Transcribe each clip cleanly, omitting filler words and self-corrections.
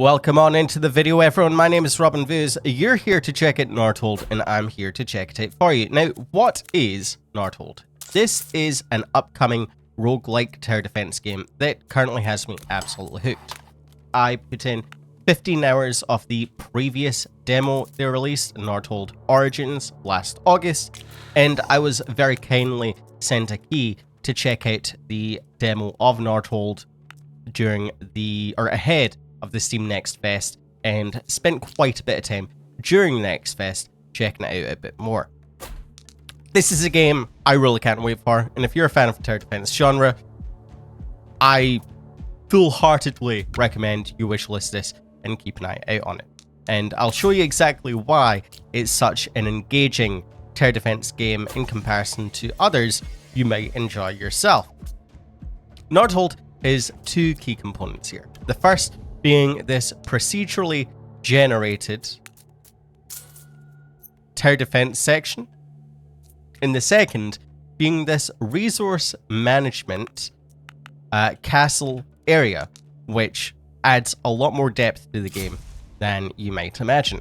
Welcome on into the video, everyone. My name is RobinVouz. You're here to check out Nordhold, and I'm here to check it out for you. Now, what is Nordhold? This is an upcoming roguelike tower defense game that currently has me absolutely hooked. I put in 15 hours of the previous demo they released, Nordhold Origins, last August, and I was very kindly sent a key to check out the demo of Nordhold ahead of the Steam Next Fest, and spent quite a bit of time during the Next Fest checking it out a bit more. This is a game I really can't wait for, and if you're a fan of the tower defense genre, I full-heartedly recommend you wishlist this and keep an eye out on it. And I'll show you exactly why it's such an engaging tower defense game in comparison to others you might enjoy yourself. Nordhold is two key components here. The first being this procedurally generated tower defense section, and the second being this resource management castle area, which adds a lot more depth to the game than you might imagine.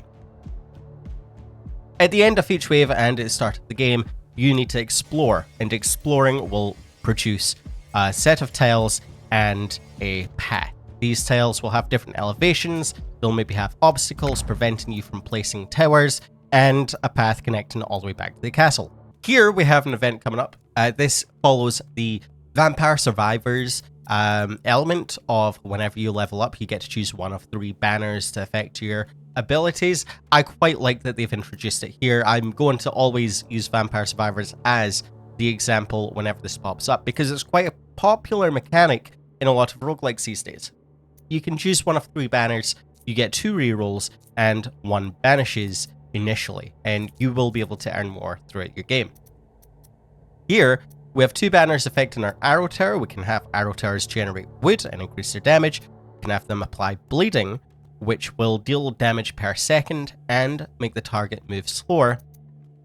At the end of each wave and at the start of the game, you need to explore, and exploring will produce a set of tiles and a path. These tiles will have different elevations, they'll maybe have obstacles preventing you from placing towers, and a path connecting all the way back to the castle. Here we have an event coming up. This follows the Vampire Survivors element of whenever you level up, you get to choose one of 3 banners to affect your abilities. I quite like that they've introduced it here. I'm going to always use Vampire Survivors as the example whenever this pops up, because it's quite a popular mechanic in a lot of roguelikes these days. You can choose one of 3 banners, you get 2 rerolls, and 1 banishes initially, and you will be able to earn more throughout your game. Here, we have 2 banners affecting our arrow tower. We can have arrow towers generate wood and increase their damage. We can have them apply bleeding, which will deal damage per second and make the target move slower.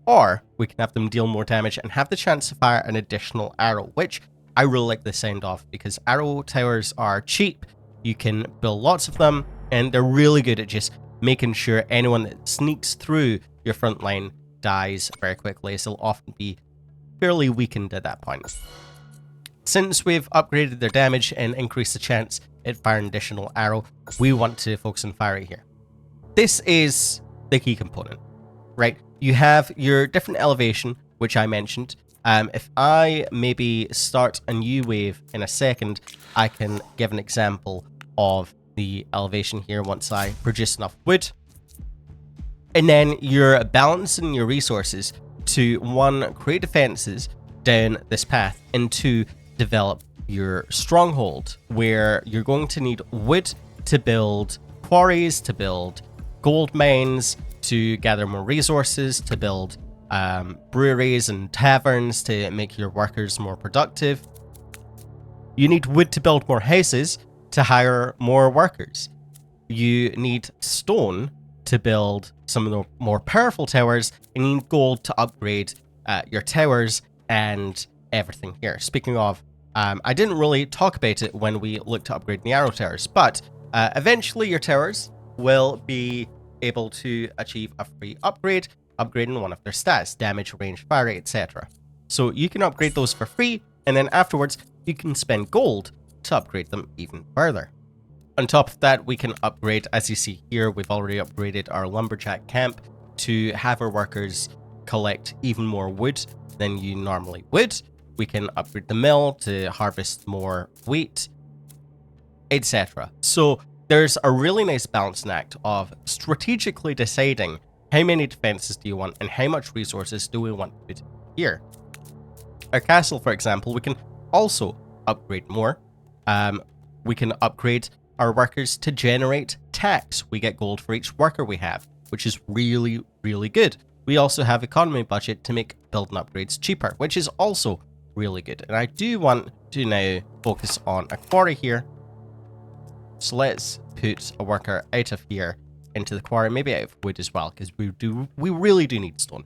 Or we can have them deal more damage and have the chance to fire an additional arrow, which I really like the sound of, because arrow towers are cheap. You can build lots of them, and they're really good at just making sure anyone that sneaks through your front line dies very quickly, so they'll often be fairly weakened at that point. Since we've upgraded their damage and increased the chance at firing an additional arrow, we want to focus on fire here. This is the key component, right? You have your different elevation, which I mentioned. If I maybe start a new wave in a second, I can give an example of the elevation here once I produce enough wood. And then you're balancing your resources to 1, create defenses down this path, and 2, develop your stronghold, where you're going to need wood to build quarries, to build gold mines, to gather more resources, to build breweries and taverns to make your workers more productive. You need wood to build more houses, to hire more workers. You need stone to build some of the more powerful towers, and you need gold to upgrade your towers and everything here. Speaking of, I didn't really talk about it when we looked to upgrade the arrow towers, but eventually your towers will be able to achieve a free upgrade, upgrading one of their stats, damage, range, fire rate, etc. So you can upgrade those for free, and then afterwards you can spend gold to upgrade them even further. On top of that, we can upgrade, as you see here, we've already upgraded our lumberjack camp to have our workers collect even more wood than you normally would. We can upgrade the mill to harvest more wheat, etc. So there's a really nice balancing act of strategically deciding how many defenses do you want and how much resources do we want to put here. Our castle, for example, we can also upgrade more. We can upgrade our workers to generate tax. We get gold for each worker we have, which is really, really good. We also have economy budget to make building upgrades cheaper, which is also really good. And I do want to now focus on a quarry here. So let's put a worker out of here into the quarry, maybe out of wood as well, because we really do need stone.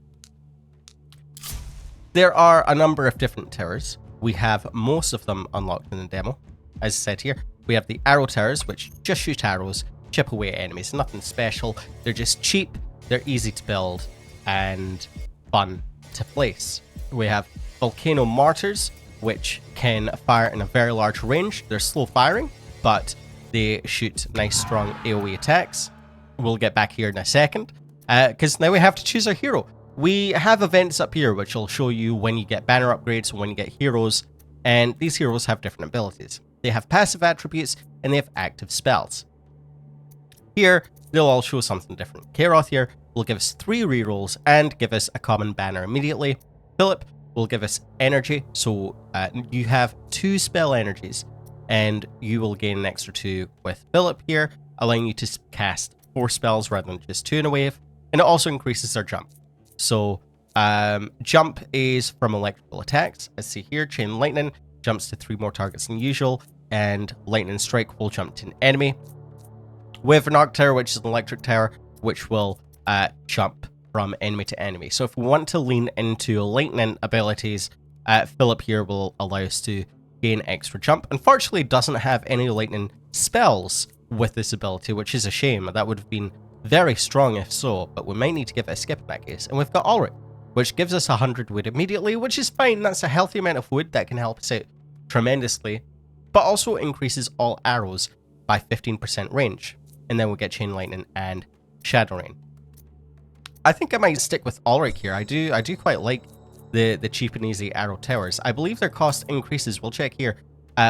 There are a number of different towers. We have most of them unlocked in the demo. As I said here, we have the arrow towers, which just shoot arrows. chip away at enemies. Nothing special. They're just cheap, they're easy to build, and fun to place. We have volcano mortars, which can fire in a very large range. They're slow firing, but they shoot nice strong AoE attacks. We'll get back here in a second, because now we have to choose our hero. We have events up here which will show you when you get banner upgrades, when you get heroes, and these heroes have different abilities. They have passive attributes and they have active spells. Here, they'll all show something different. Karoth here will give us 3 rerolls and give us a common banner immediately. Philip will give us energy, so you have 2 spell energies, and you will gain an extra 2 with Philip here, allowing you to cast 4 spells rather than just 2 in a wave, and it also increases our jump. So, jump is from electrical attacks. Let's see here, Chain Lightning jumps to 3 more targets than usual, and Lightning Strike will jump to an enemy. We have an Arc Tower, which is an electric tower, which will jump from enemy to enemy. So if we want to lean into lightning abilities, Philip here will allow us to gain extra jump. Unfortunately, it doesn't have any lightning spells with this ability, which is a shame. That would have been very strong if so, but we might need to give it a skip in that case. And we've got Ulrich, which gives us 100 wood immediately, which is fine. That's a healthy amount of wood that can help us out tremendously, but also increases all arrows by 15% range. And then we'll get Chain Lightning and Shadow Rain. I think I might stick with Ulrich here. I do quite like the cheap and easy arrow towers. I believe their cost increases. We'll check here.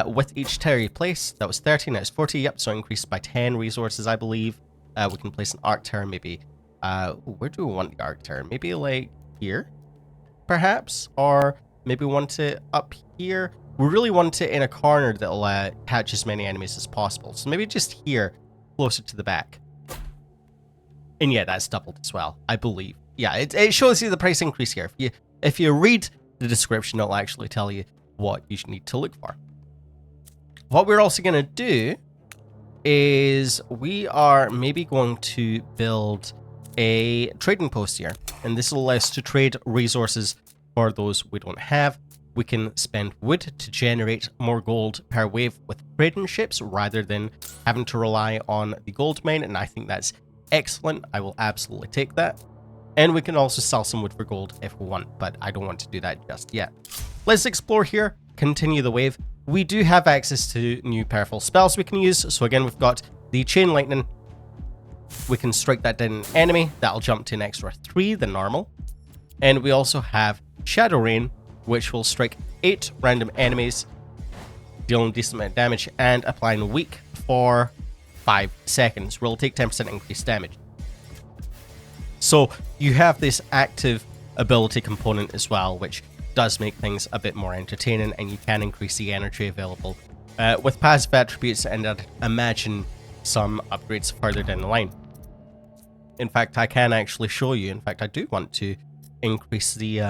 With each tower you place, that was 30, now it's 40. Yep, so increased by 10 resources, I believe. We can place an arc tower, maybe. Where do we want the arc tower? Maybe like here, perhaps, or maybe we want it up here. We really want it in a corner that'll catch as many enemies as possible. So maybe just here, closer to the back. And yeah, that's doubled as well, I believe. Yeah, it shows you the price increase here. If you read the description, it'll actually tell you what you need to look for. What we're also going to do is we are maybe going to build a trading post here. And this will allow us to trade resources for those we don't have. We can spend wood to generate more gold per wave with trading ships rather than having to rely on the gold mine. And I think that's excellent. I will absolutely take that. And we can also sell some wood for gold if we want, but I don't want to do that just yet. Let's explore here, continue the wave. We do have access to new powerful spells we can use. So again, we've got the Chain Lightning. We can strike that down an enemy. That'll jump to an extra 3 than normal. And we also have Shadow Rain, which will strike 8 random enemies, dealing a decent amount of damage, and applying weak for 5 seconds. We'll take 10% increased damage. So you have this active ability component as well, which does make things a bit more entertaining, and you can increase the energy available with passive attributes, and I'd imagine some upgrades further down the line. In fact, I can actually show you. In fact, I do want to increase the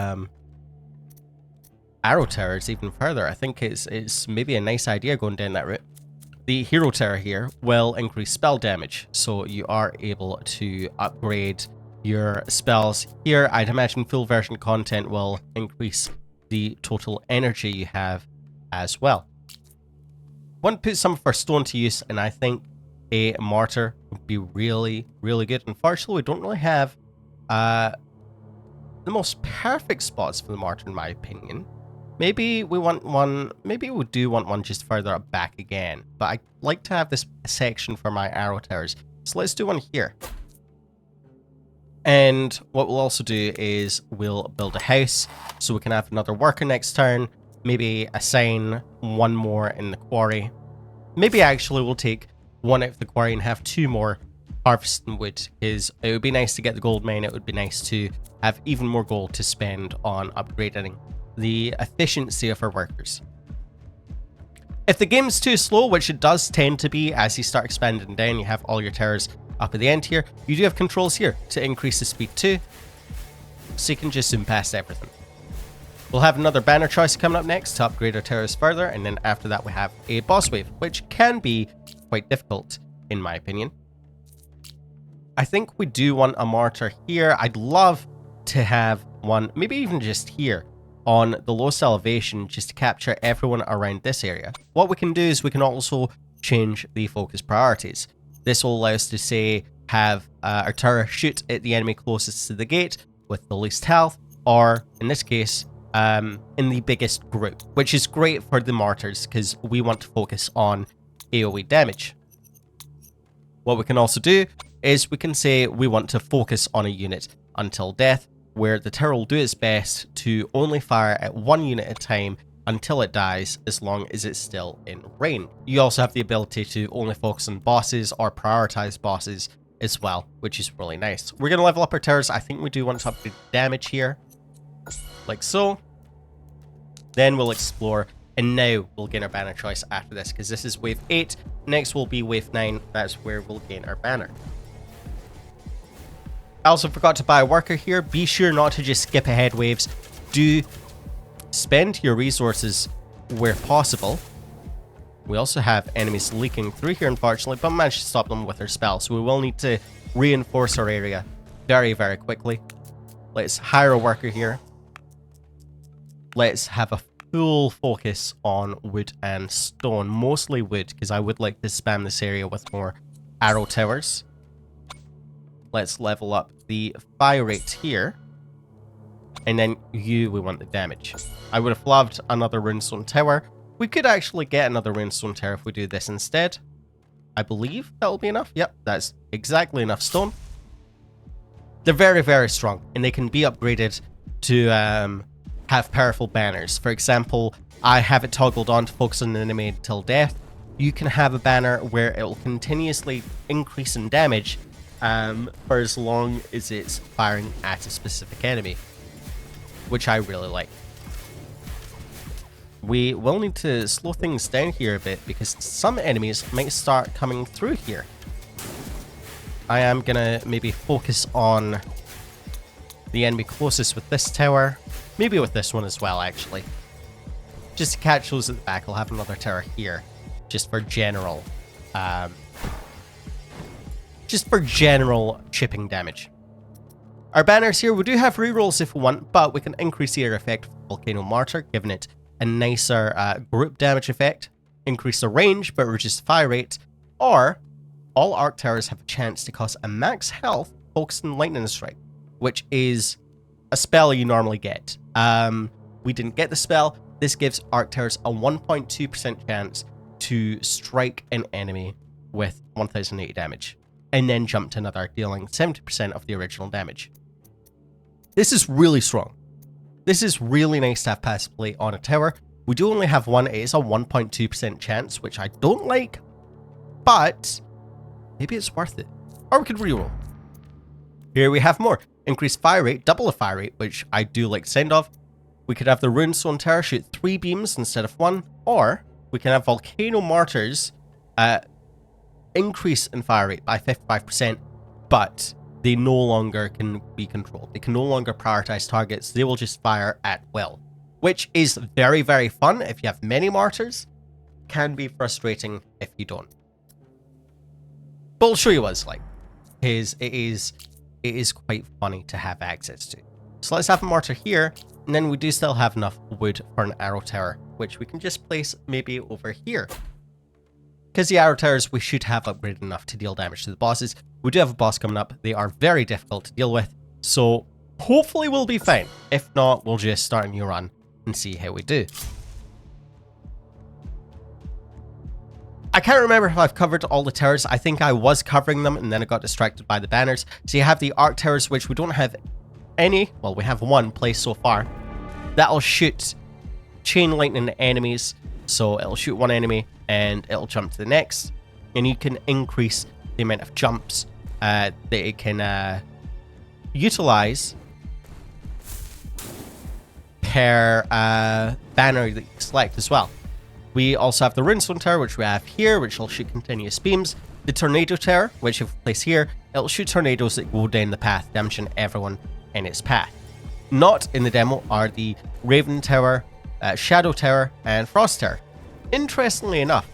arrow towers even further. I think it's maybe a nice idea going down that route. The hero tower here will increase spell damage, so you are able to upgrade your spells here. I'd imagine full version content will increase the total energy you have as well. Want to put some of our stone to use, and I think a mortar would be really, really good. Unfortunately, we don't really have the most perfect spots for the mortar, in my opinion. Maybe we want one, maybe we do want one just further up back again, but I like to have this section for my arrow towers. So let's do one here. And what we'll also do is we'll build a house so we can have another worker next turn. Maybe assign one more in the quarry. Maybe actually we'll take one out of the quarry and have 2 more harvesting wood, because it would be nice to get the gold mine. It would be nice to have even more gold to spend on upgrading the efficiency of our workers. If the game's too slow, which it does tend to be as you start expanding down, you have all your towers up at the end here, you do have controls here to increase the speed too, so you can just zoom past everything. We'll have another banner choice coming up next to upgrade our towers further, and then after that we have a boss wave, which can be quite difficult in my opinion. I think we do want a mortar here. I'd love to have one, maybe even just here on the lowest elevation, just to capture everyone around this area. What we can do is we can also change the focus priorities. This will allow us to, say, have our tower shoot at the enemy closest to the gate with the least health, or in this case, in the biggest group, which is great for the mortars because we want to focus on AoE damage. What we can also do is we can say we want to focus on a unit until death, where the tower will do its best to only fire at one unit at a time until it dies, as long as it's still in range. You also have the ability to only focus on bosses or prioritize bosses as well, which is really nice. We're going to level up our towers. I think we do want to upgrade damage here, like so. Then we'll explore, and now we'll gain our banner choice after this, because this is wave 8. Next will be wave 9. That's where we'll gain our banner. I also forgot to buy a worker here. Be sure not to just skip ahead waves. Do spend your resources where possible. We also have enemies leaking through here, unfortunately, but managed to stop them with our spell, so we will need to reinforce our area very, very quickly. Let's hire a worker here. Let's have a full focus on wood and stone, mostly wood, because I would like to spam this area with more arrow towers. Let's level up the fire rate here. And then we want the damage. I would have loved another runestone tower. We could actually get another runestone tower if we do this instead. I believe that will be enough. Yep, that's exactly enough stone. They're very, very strong, and they can be upgraded to have powerful banners. For example, I have it toggled on to focus on an enemy until death. You can have a banner where it will continuously increase in damage for as long as it's firing at a specific enemy, which I really like. We will need to slow things down here a bit because some enemies might start coming through here. I am gonna maybe focus on the enemy closest with this tower, maybe with this one as well, actually. Just to catch those at the back, I'll have another tower here, just for general chipping damage. Our banners here, we do have rerolls if we want, but we can increase the area effect of Volcano Mortar, giving it a nicer group damage effect, increase the range but reduce the fire rate, or all arc towers have a chance to cost a max health focused on Lightning Strike, which is a spell you normally get. We didn't get the spell. This gives arc towers a 1.2% chance to strike an enemy with 1080 damage, and then jump to another, dealing 70% of the original damage. This is really strong. This is really nice to have passively on a tower. We do only have one. It is a 1.2% chance, which I don't like, but maybe it's worth it. Or we could reroll. Here we have more. Increased fire rate, double the fire rate, which I do like the sound of. We could have the Runestone Tower shoot 3 beams instead of 1, or we can have Volcano Mortars increase in fire rate by 55%, but they no longer can be controlled. They can no longer prioritize targets. They will just fire at will, which is very, very fun if you have many mortars. Can be frustrating if you don't. But I'll show you what it's like, because it is quite funny to have access to. So let's have a mortar here, and then we do still have enough wood for an arrow tower, which we can just place maybe over here. Because the arrow towers, we should have upgraded enough to deal damage to the bosses. We do have a boss coming up. They are very difficult to deal with, so hopefully we'll be fine. If not, we'll just start a new run and see how we do. I can't remember if I've covered all the towers. I think I was covering them, and then I got distracted by the banners. So you have the arc towers, which we don't have any. Well, we have one placed so far. That'll shoot chain lightning enemies. So it'll shoot one enemy, and it'll jump to the next. And you can increase the amount of jumps that it can utilize per banner that you select as well. We also have the Runestone Tower, which we have here, which will shoot continuous beams. The Tornado Tower, which if we place here, it'll shoot tornadoes that go down the path, damaging everyone in its path. Not in the demo are the Raven Tower, Shadow Tower, and Frost Tower. Interestingly enough,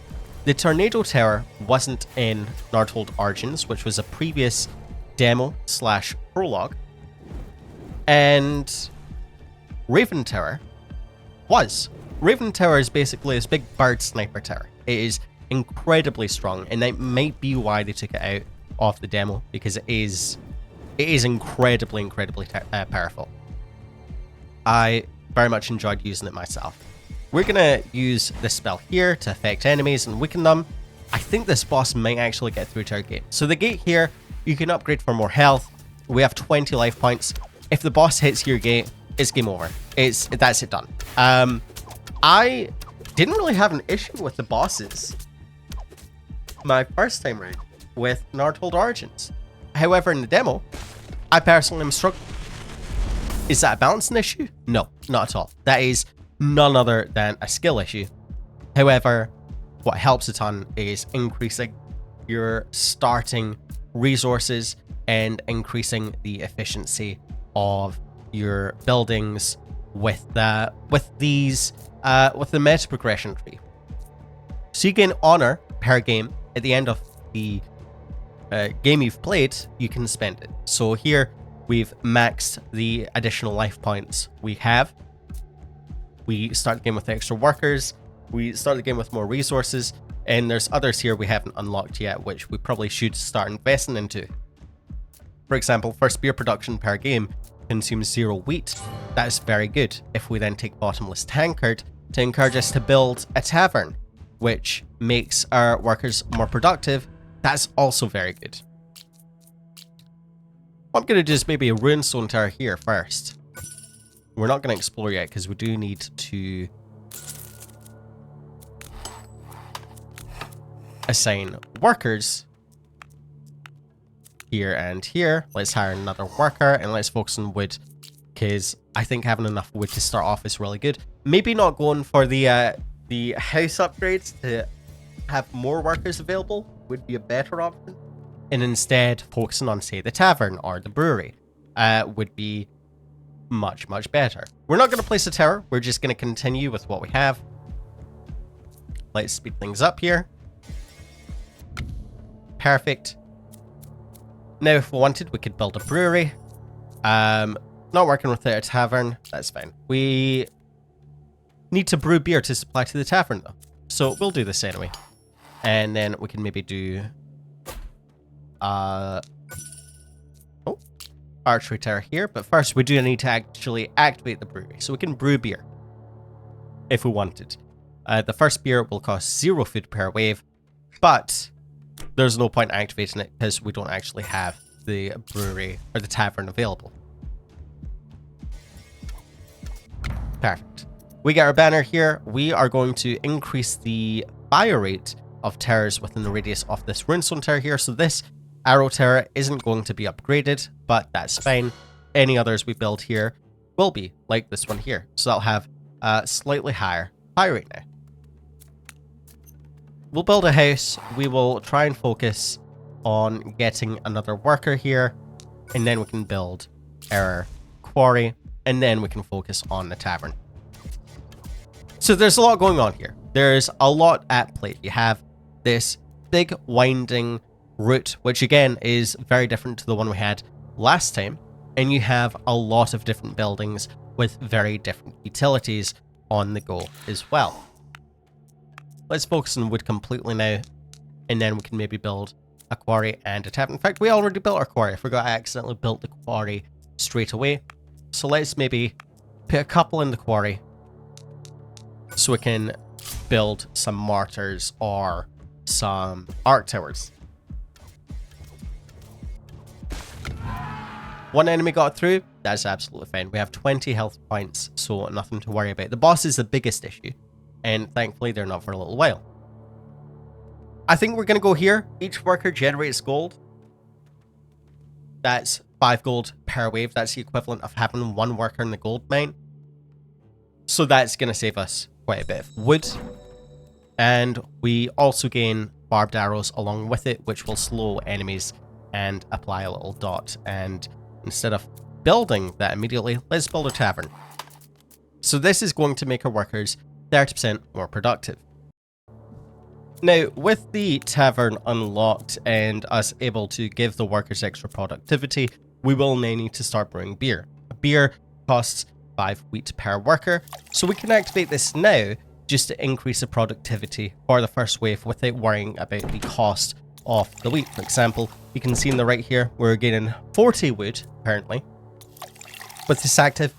the Tornado Tower wasn't in Nordhold Origins, which was a previous demo / prologue, and Raven Tower was. Raven Tower is basically this big bird sniper tower. It is incredibly strong, and that might be why they took it out of the demo, because it is incredibly powerful. I very much enjoyed using it myself. We're gonna use this spell here to affect enemies and weaken them. I think this boss might actually get through to our gate. So the gate here, you can upgrade for more health. We have 20 life points. If the boss hits your gate, it's game over. That's it done. I didn't really have an issue with the bosses my first time around with Nordhold Origins. However, in the demo, I personally am struggling. Is that a balancing issue? No, not at all. That is none other than a skill issue. However, what helps a ton is increasing your starting resources and increasing the efficiency of your buildings with the meta progression tree. So you gain honor per game. At the end of the game you've played, you can spend it. So here we've maxed the additional life points we have. We start the game with extra workers. We start the game with more resources, and there's others here we haven't unlocked yet, which we probably should start investing into. For example, first beer production per game consumes 0 wheat. That is very good. If we then take bottomless tankard to encourage us to build a tavern, which makes our workers more productive, that's also very good. I'm going to do is maybe a runestone tower here first. We're not going to explore yet because we do need to assign workers here and here. Let's hire another worker and let's focus on wood, because I think having enough wood to start off is really good. Maybe not going for the house upgrades to have more workers available would be a better option, and instead focusing on, say, the tavern or the brewery would be much better. We're not going to place a tower. We're just going to continue with what we have. Let's speed things up here. Perfect. Now, if we wanted, we could build a brewery. Not working without a tavern. That's fine. We need to brew beer to supply to the tavern, though. So we'll do this anyway. And then we can maybe do archery tower here. But first, we do need to actually activate the brewery. So we can brew beer if we wanted. The first beer will cost 0 food per wave, but there's no point activating it because we don't actually have the brewery or the tavern available. Perfect. We get our banner here. We are going to increase the fire rate of towers within the radius of this runestone tower here. So this arrow tower isn't going to be upgraded, but that's fine. Any others we build here will be like this one here. So that'll have a slightly higher fire rate now. We'll build a house. We will try and focus on getting another worker here, and then we can build our quarry, and then we can focus on the tavern. So there's a lot going on here. There's a lot at play. You have this big winding route, which again is very different to the one we had last time, and you have a lot of different buildings with very different utilities on the go as well. Let's focus on wood completely now, and then we can maybe build a quarry and a tavern. In fact, we already built our quarry. I forgot I accidentally built the quarry straight away. So let's maybe put a couple in the quarry so we can build some mortars or some arc towers. One enemy got through. That's absolutely fine. We have 20 health points, so nothing to worry about. The boss is the biggest issue, and thankfully they're not for a little while. I think we're going to go here. Each worker generates gold. That's 5 gold per wave. That's the equivalent of having 1 worker in the gold mine. So that's going to save us quite a bit of wood. And we also gain barbed arrows along with it, which will slow enemies and apply a little dot. And instead of building that immediately, let's build a tavern. So this is going to make our workers 30% more productive. Now, with the tavern unlocked and us able to give the workers extra productivity, we will now need to start brewing beer. Beer costs 5 wheat per worker, so we can activate this now just to increase the productivity for the first wave without worrying about the cost of the wheat. For example, you can see in the right here, we're gaining 40 wood currently. With this active,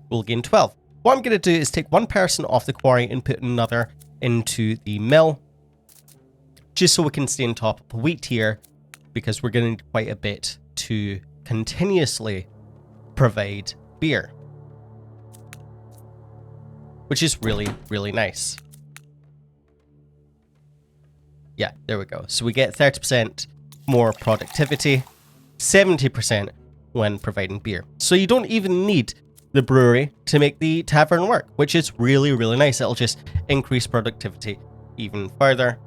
we'll gain 12. What I'm going to do is take one person off the quarry and put another into the mill, just so we can stay on top of the wheat here, because we're going to need quite a bit to continuously provide beer, which is really, really nice. Yeah, there we go. So we get 30% more productivity, 70% when providing beer. So you don't even need the brewery to make the tavern work, which is really, really nice. It'll just increase productivity even further.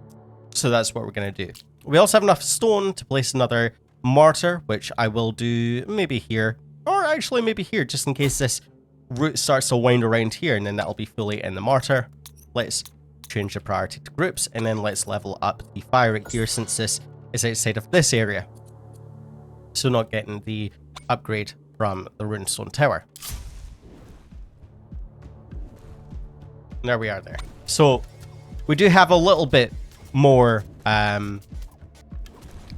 So that's what we're going to do. We also have enough stone to place another mortar, which I will do maybe here, or actually maybe here, just in case this route starts to wind around here, and then that'll be fully in the mortar. Let's change the priority to groups, and then let's level up the fire rate here, since this is outside of this area. So not getting the upgrade from the runestone tower. There we are there. So we do have a little bit more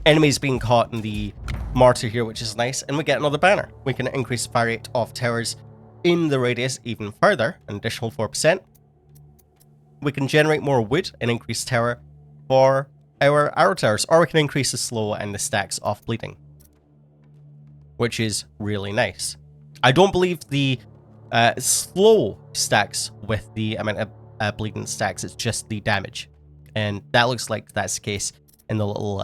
enemies being caught in the mortar here, which is nice. And we get another banner. We can increase the fire rate of towers in the radius even further, an additional 4%. We can generate more wood and increase tower for our arrow towers, or we can increase the slow and the stacks of bleeding, which is really nice. I don't believe the slow stacks with the amount of bleeding stacks, it's just the damage. And that looks like that's the case in the little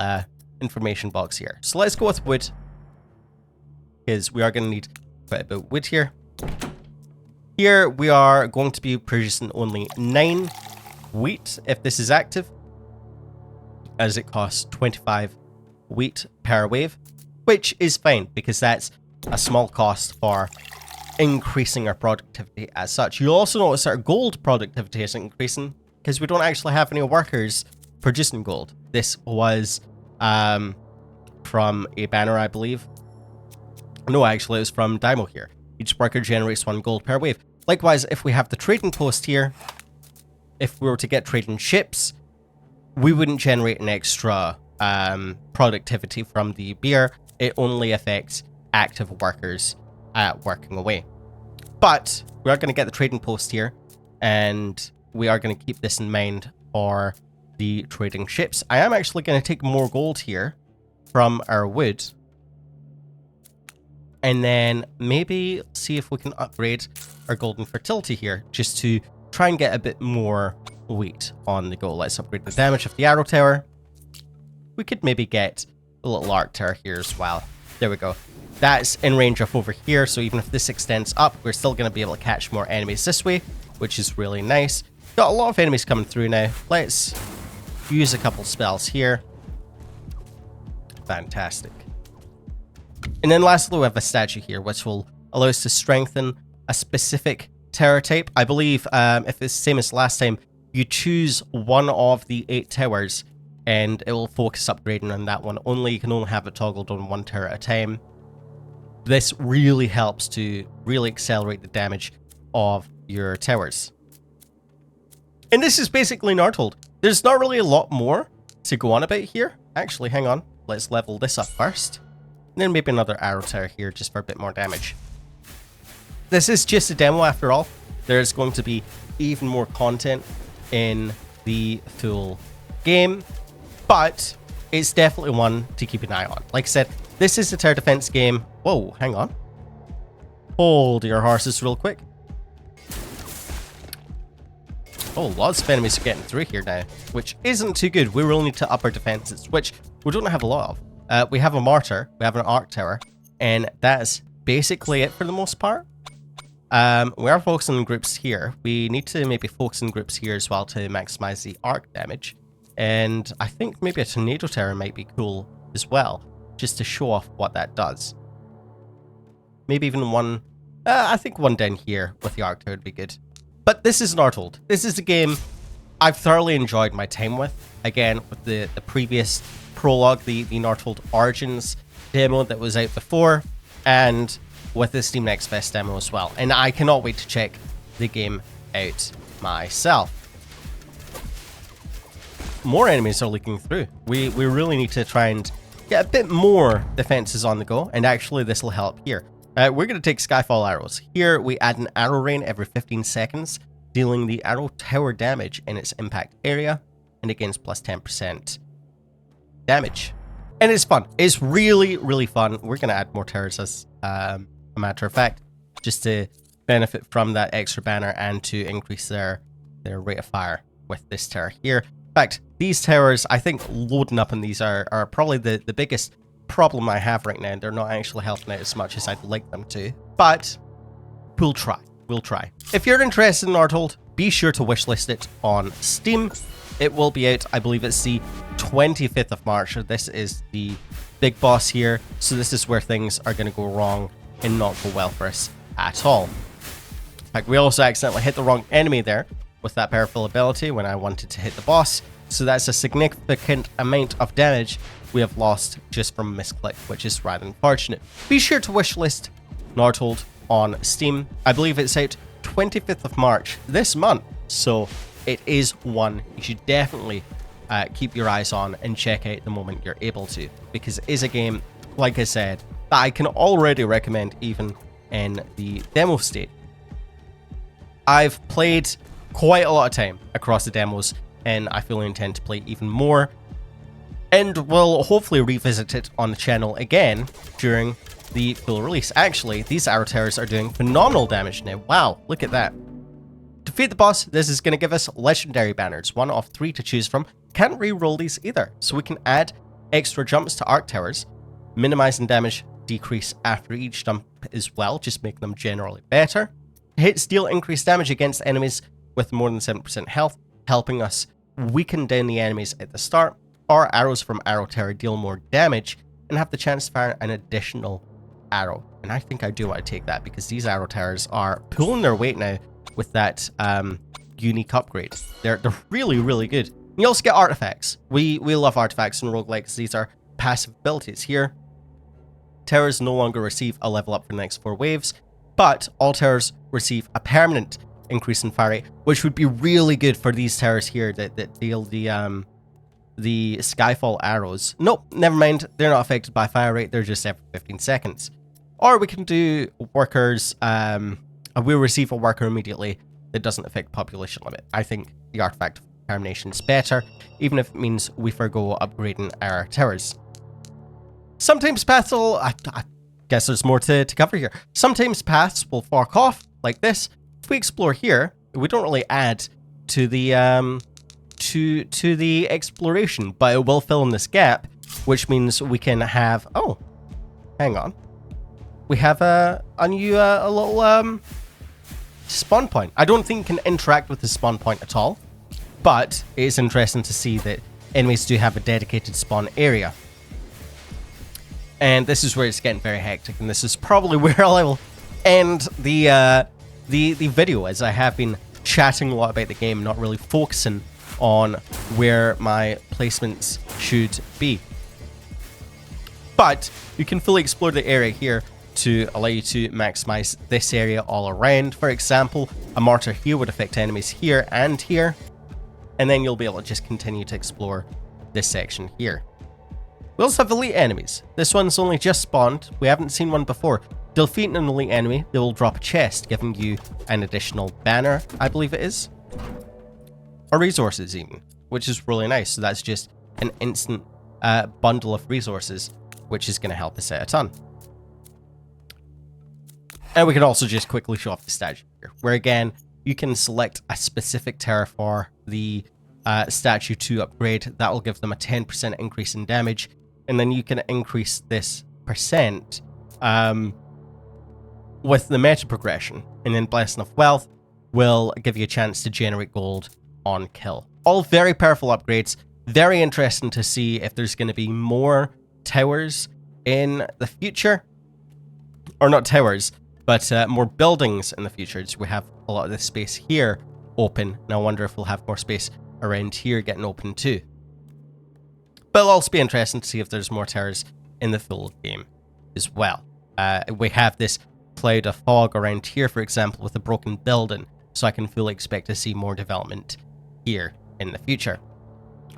information box here. So let's go with wood, because we are going to need quite a bit of wood here. Here we are going to be producing only 9 wheat if this is active, as it costs 25 wheat per wave, which is fine because that's a small cost for increasing our productivity as such. You'll also notice our gold productivity is increasing because we don't actually have any workers producing gold. This was from a banner, I believe. No, actually, it was from Dymo here. Each worker generates 1 gold per wave. Likewise, if we have the trading post here, if we were to get trading ships, we wouldn't generate an extra productivity from the beer. It only affects active workers working away. But we are going to get the trading post here, and we are going to keep this in mind for the trading ships. I am actually going to take more gold here from our wood, and then maybe see if we can upgrade our golden fertility here, just to try and get a bit more wheat on the go. Let's upgrade the damage of the arrow tower. We could maybe get a little arc tower here as well. There we go. That's in range of over here, so even if this extends up, we're still going to be able to catch more enemies this way, which is really nice. Got a lot of enemies coming through now. Let's use a couple spells here. Fantastic. And then lastly, we have a statue here, which will allow us to strengthen a specific tower type. I believe if it's the same as last time, you choose one of the 8 towers, and it will focus upgrading on that one only. You can only have it toggled on 1 tower at a time. This really helps to really accelerate the damage of your towers. And this is basically Nordhold. There's not really a lot more to go on about here. Actually, hang on. Let's level this up first. And then maybe another arrow tower here just for a bit more damage. This is just a demo after all. There's going to be even more content in the full game, but it's definitely one to keep an eye on. Like I said, this is a tower defense game. Whoa, hang on. Hold your horses real quick. Oh, lots of enemies are getting through here now, which isn't too good. We will need to up our defenses, which we don't have a lot of. We have a mortar, we have an arc tower, and that's basically it for the most part. We are focusing on groups here. We need to maybe focus on groups here as well to maximize the arc damage. And I think maybe a tornado tower might be cool as well, just to show off what that does. Maybe even one, I think one down here with the arc tower would be good. But this is Nordhold. This is a game I've thoroughly enjoyed my time with. Again, with the previous prologue, the Nordhold Origins demo that was out before, and with the Steam Next Fest demo as well. And I cannot wait to check the game out myself. more enemies are leaking through. We really need to try and get a bit more defenses on the go, and actually this will help here. We're going to take Skyfall arrows. Here we add an arrow rain every 15 seconds, dealing the arrow tower damage in its impact area, and it gains plus 10% damage. And it's fun. It's really, really fun. We're going to add more towers as a matter of fact, just to benefit from that extra banner and to increase their rate of fire with this tower here. In fact, these towers, I think loading up on these are probably the biggest problem I have right now. They're not actually helping out as much as I'd like them to, but we'll try. We'll try. If you're interested in Nordhold, be sure to wishlist it on Steam. It will be out, I believe it's the 25th of March. This is the big boss here, so this is where things are going to go wrong and not go well for us at all. In fact, we also accidentally hit the wrong enemy there with that powerful ability when I wanted to hit the boss, so that's a significant amount of damage we have lost just from a misclick, which is rather unfortunate. Be sure to wishlist Nordhold on Steam. I believe it's out 25th of March this month, so it is one you should definitely keep your eyes on and check out the moment you're able to, because it is a game, like I said, that I can already recommend even in the demo state. I've played quite a lot of time across the demos, and I fully intend to play even more, and will hopefully revisit it on the channel again during the full release. Actually, these arrow towers are doing phenomenal damage now. Wow, look at that. To defeat the boss, this is going to give us legendary banners, 1 of 3 to choose from. Can't re-roll these either, so we can add extra jumps to arc towers, minimizing damage decrease after each jump as well, just making them generally better. Hits deal increased damage against enemies with more than 7% health, helping us weaken down the enemies at the start. Or arrows from arrow tower deal more damage and have the chance to fire an additional arrow. And I think I do want to take that, because these arrow towers are pulling their weight now with that unique upgrade. They're really, really good. You also get artifacts. We love artifacts in roguelikes. These are passive abilities here. Towers no longer receive a level up for the next 4 waves, but all towers receive a permanent increase in fire rate, which would be really good for these towers here that deal the Skyfall arrows. Nope, never mind. They're not affected by fire rate. They're just every 15 seconds. Or we can do workers. We'll receive a worker immediately that doesn't affect population limit. I think the artifact termination is better, even if it means we forgo upgrading our towers. Sometimes paths will... I guess there's more to cover here. Sometimes paths will fork off like this. If we explore here, we don't really add to the to the exploration, but it will fill in this gap, which means we can have... Oh, hang on. We have a new a little spawn point. I don't think you can interact with the spawn point at all, but it is interesting to see that enemies do have a dedicated spawn area. And this is where it's getting very hectic, and this is probably where I will end the video, as I have been chatting a lot about the game, not really focusing on where my placements should be. But you can fully explore the area here to allow you to maximize this area all around. For example, a mortar here would affect enemies here and here, and then you'll be able to just continue to explore this section here. We also have elite enemies. This one's only just spawned. We haven't seen one before. Defeating an elite enemy, they will drop a chest, giving you an additional banner, I believe it is. Or resources even, which is really nice. So that's just an instant bundle of resources, which is going to help us out a ton. And we can also just quickly show off the statue here, where again, you can select a specific tower for the statue to upgrade. That will give them a 10% increase in damage. And then you can increase this percent with the meta progression. And then Blessing of Wealth will give you a chance to generate gold on kill. All very powerful upgrades. Very interesting to see if there's going to be more towers in the future. Or not towers, but more buildings in the future. So we have a lot of this space here open. Now I wonder if we'll have more space around here getting open too. But it'll also be interesting to see if there's more towers in the full game as well. We have this cloud of fog around here, for example, with a broken building. So I can fully expect to see more development here in the future.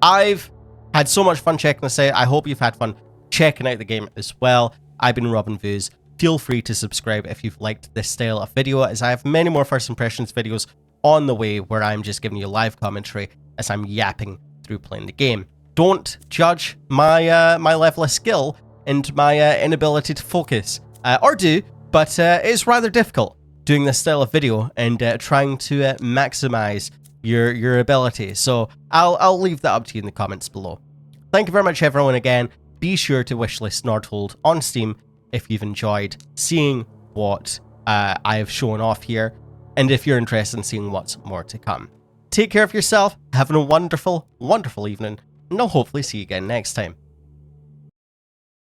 I've had so much fun checking this out. I hope you've had fun checking out the game as well. I've been RobinVouz. Feel free to subscribe if you've liked this style of video, as I have many more first impressions videos on the way where I'm just giving you live commentary as I'm yapping through playing the game. Don't judge my my level of skill and my inability to focus, or do, but it's rather difficult doing this style of video and trying to maximize your ability. So I'll leave that up to you in the comments below. Thank you very much, everyone. Again, be sure to wishlist Nordhold on Steam if you've enjoyed seeing what I have shown off here, and if you're interested in seeing what's more to come. Take care of yourself, have a wonderful, wonderful evening, and I'll hopefully see you again next time.